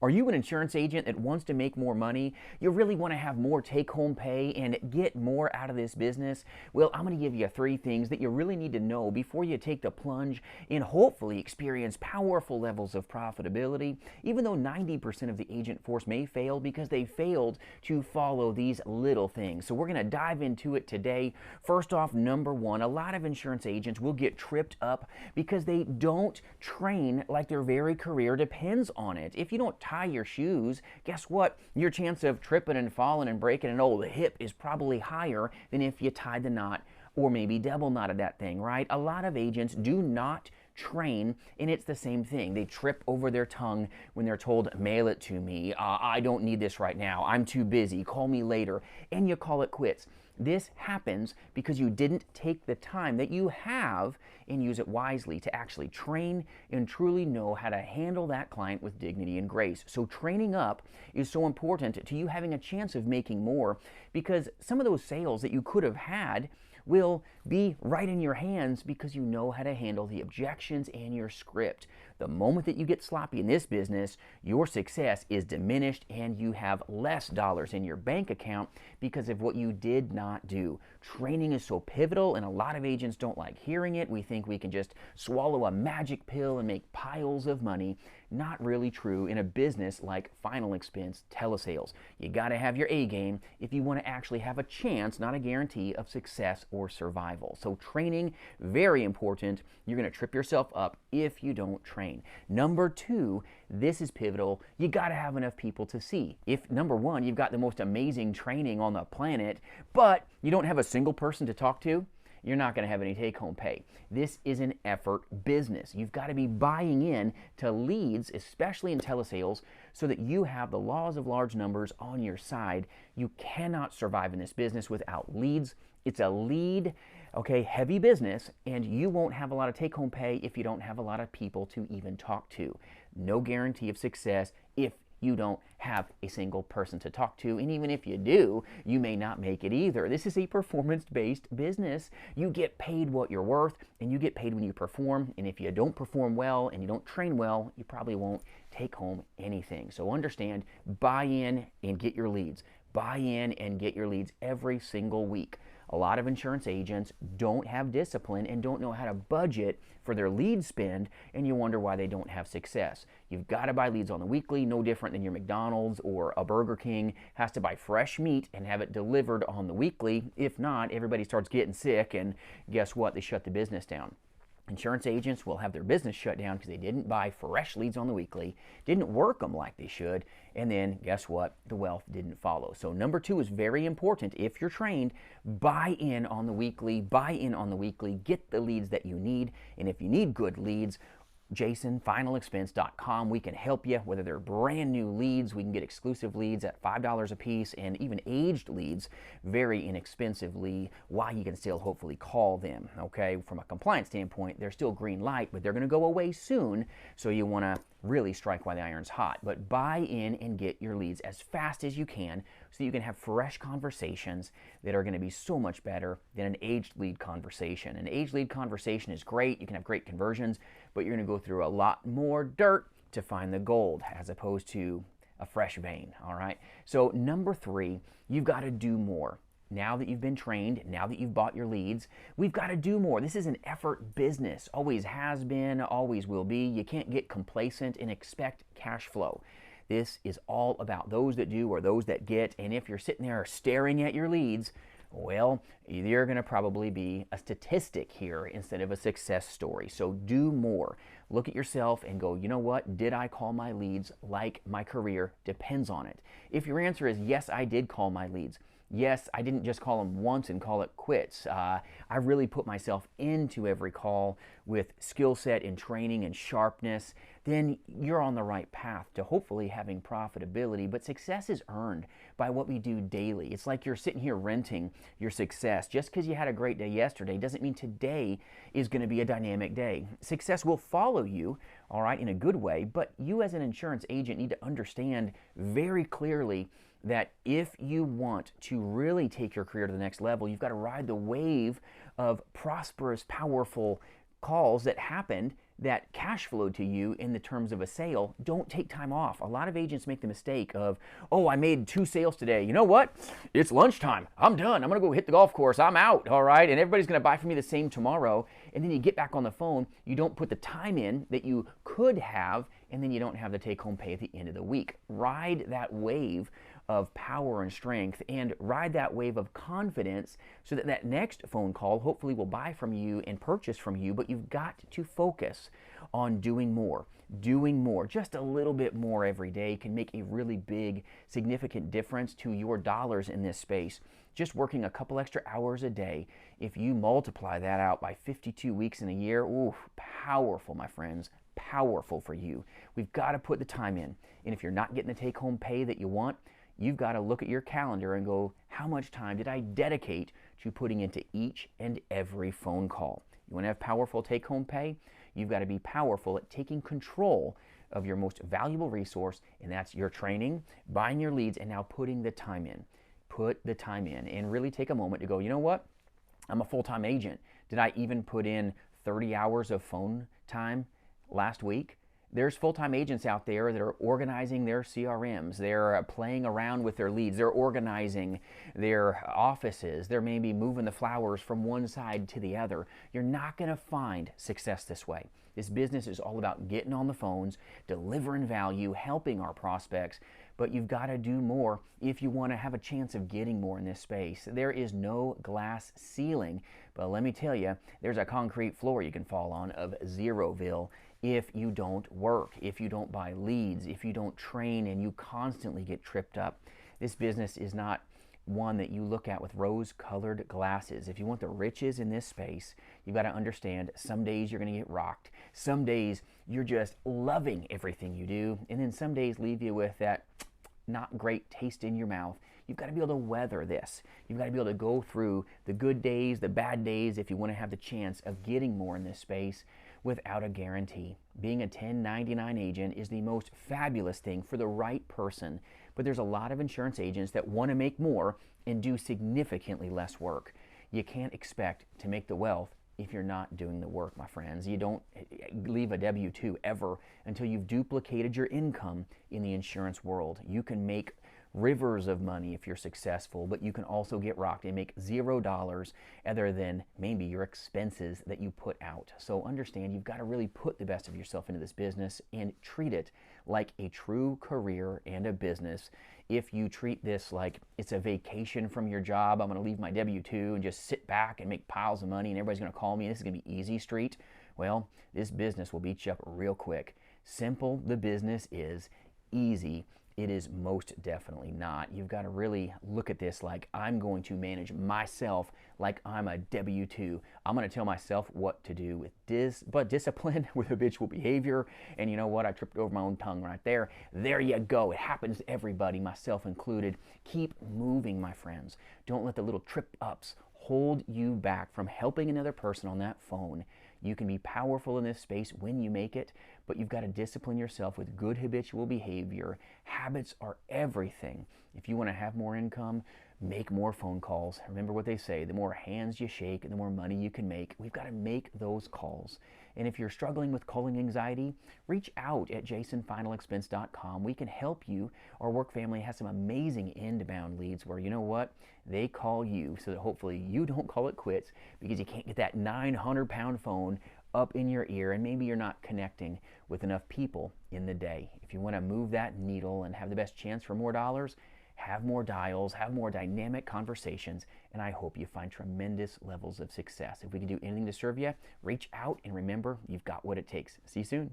Are you an insurance agent that wants to make more money? You really want to have more take-home pay and get more out of this business? Well, I'm going to give you 3 things that you really need to know before you take the plunge and hopefully experience powerful levels of profitability, even though 90% of the agent force may fail because they failed to follow these little things. So we're going to dive into it today. First off, number one, a lot of insurance agents will get tripped up because they don't train like their very career depends on it. If you don't tie your shoes, guess what? Your chance of tripping and falling and breaking an old hip is probably higher than if you tied the knot or maybe double knotted that thing, right? A lot of agents do not train, and it's the same thing. They trip over their tongue when they're told, mail it to me, I don't need this right now, I'm too busy, call me later, and you call it quits. This happens because you didn't take the time that you have and use it wisely to actually train and truly know how to handle that client with dignity and grace. So training up is so important to you having a chance of making more, because some of those sales that you could have had will be right in your hands because you know how to handle the objections and your script. The moment that you get sloppy in this business, your success is diminished and you have less dollars in your bank account because of what you did not do. Training is so pivotal, and a lot of agents don't like hearing it. We think we can just swallow a magic pill and make piles of money. Not really true in a business like Final Expense Telesales. You got to have your A game if you want to actually have a chance, not a guarantee, of success or survival. So training, very important. You're going to trip yourself up if you don't train. Number two, this is pivotal. You got to have enough people to see. If, number one, you've got the most amazing training on the planet, but you don't have a single person to talk to, you're not going to have any take-home pay. This is an effort business. You've got to be buying in to leads, especially in telesales, so that you have the laws of large numbers on your side. You cannot survive in this business without leads. It's a lead, heavy business, and you won't have a lot of take-home pay if you don't have a lot of people to even talk to. No guarantee of success if you don't have a single person to talk to, and even if you do, you may not make it either. This is a performance-based business. You get paid what you're worth, and you get paid when you perform, and if you don't perform well and you don't train well, you probably won't take home anything. So understand, buy in and get your leads. Buy in and get your leads every single week. A lot of insurance agents don't have discipline and don't know how to budget for their lead spend, and you wonder why they don't have success. You've got to buy leads on the weekly, no different than your McDonald's or a Burger King has to buy fresh meat and have it delivered on the weekly. If not, everybody starts getting sick, and guess what? They shut the business down. Insurance agents will have their business shut down because they didn't buy fresh leads on the weekly, didn't work them like they should, and then guess what? The wealth didn't follow. So number two is very important. If you're trained, buy in on the weekly, get the leads that you need, and if you need good leads, JasonFinalExpense.com. We can help you, whether they're brand new leads. We can get exclusive leads at $5 a piece, and even aged leads very inexpensively, while you can still hopefully call them. Okay, from a compliance standpoint, they're still green light, but they're going to go away soon, so you want to really strike while the iron's hot. But buy in and get your leads as fast as you can so you can have fresh conversations that are going to be so much better than an aged lead conversation. An aged lead conversation is great. You can have great conversions, but you're going to go through a lot more dirt to find the gold as opposed to a fresh vein, all right? So number three, you've got to do more. Now that you've been trained, now that you've bought your leads, we've got to do more. This is an effort business. Always has been, always will be. You can't get complacent and expect cash flow. This is all about those that do or those that get. And if you're sitting there staring at your leads, well, you're going to probably be a statistic here instead of a success story. So do more. Look at yourself and go, you know what? Did I call my leads like my career depends on it? If your answer is yes, I did call my leads. Yes, I didn't just call them once and call it quits. I really put myself into every call with skill set and training and sharpness. Then you're on the right path to hopefully having profitability. But success is earned by what we do daily. It's like you're sitting here renting your success. Just because you had a great day yesterday doesn't mean today is going to be a dynamic day. Success will follow you, all right, in a good way. But you as an insurance agent need to understand very clearly that if you want to really take your career to the next level, you've got to ride the wave of prosperous, powerful calls that happened that cash flow to you in the terms of a sale, don't take time off. A lot of agents make the mistake of, oh, I made 2 sales today. You know what? It's lunchtime. I'm done. I'm going to go hit the golf course. I'm out. All right. And everybody's going to buy from me the same tomorrow. And then you get back on the phone. You don't put the time in that you could have, and then you don't have the take-home pay at the end of the week. Ride that wave of power and strength, and ride that wave of confidence so that that next phone call hopefully will buy from you and purchase from you. But you've got to focus on doing more. Doing more, just a little bit more every day, can make a really big, significant difference to your dollars in this space. Just working a couple extra hours a day, if you multiply that out by 52 weeks in a year, ooh, powerful, my friends, powerful for you. We've got to put the time in. And if you're not getting the take-home pay that you want, you've got to look at your calendar and go, how much time did I dedicate to putting into each and every phone call? You want to have powerful take-home pay? You've got to be powerful at taking control of your most valuable resource, and that's your training, buying your leads, and now putting the time in. Put the time in and really take a moment to go, you know what? I'm a full-time agent. Did I even put in 30 hours of phone time last week? There's full-time agents out there that are organizing their CRMs. They're playing around with their leads. They're organizing their offices. They're maybe moving the flowers from one side to the other. You're not going to find success this way. This business is all about getting on the phones, delivering value, helping our prospects, but you've got to do more if you want to have a chance of getting more in this space. There is no glass ceiling, but let me tell you, there's a concrete floor you can fall on of Zeroville if you don't work, if you don't buy leads, if you don't train, and you constantly get tripped up. This business is not one that you look at with rose-colored glasses. If you want the riches in this space, you've got to understand some days you're going to get rocked. Some days you're just loving everything you do, and then some days leave you with that not great taste in your mouth. You've got to be able to weather this. You've got to be able to go through the good days, the bad days, if you want to have the chance of getting more in this space without a guarantee. Being a 1099 agent is the most fabulous thing for the right person, but there's a lot of insurance agents that want to make more and do significantly less work. You can't expect to make the wealth if you're not doing the work, my friends. You don't leave a W-2 ever until you've duplicated your income in the insurance world. You can make rivers of money if you're successful, but you can also get rocked and make $0 other than maybe your expenses that you put out. So understand, you've got to really put the best of yourself into this business and treat it like a true career and a business. If you treat this like it's a vacation from your job, I'm going to leave my W-2 and just sit back and make piles of money and everybody's going to call me and this is going to be easy street, well, this business will beat you up real quick. Simple, the business is. Easy, it is most definitely not. You've got to really look at this like I'm going to manage myself like I'm a W-2. I'm going to tell myself what to do with discipline, with habitual behavior. And you know what? I tripped over my own tongue right there. There you go. It happens to everybody, myself included. Keep moving, my friends. Don't let the little trip ups hold you back from helping another person on that phone. You can be powerful in this space when you make it, but you've got to discipline yourself with good habitual behavior. Habits are everything. If you want to have more income, make more phone calls. Remember what they say, the more hands you shake, the more money you can make. We've got to make those calls. And if you're struggling with calling anxiety, reach out at jasonfinalexpense.com. We can help you. Our work family has some amazing inbound leads where, you know what, they call you so that hopefully you don't call it quits because you can't get that 900-pound phone up in your ear and maybe you're not connecting with enough people in the day. If you want to move that needle and have the best chance for more dollars, have more dials, have more dynamic conversations, and I hope you find tremendous levels of success. If we can do anything to serve you, reach out and remember, you've got what it takes. See you soon.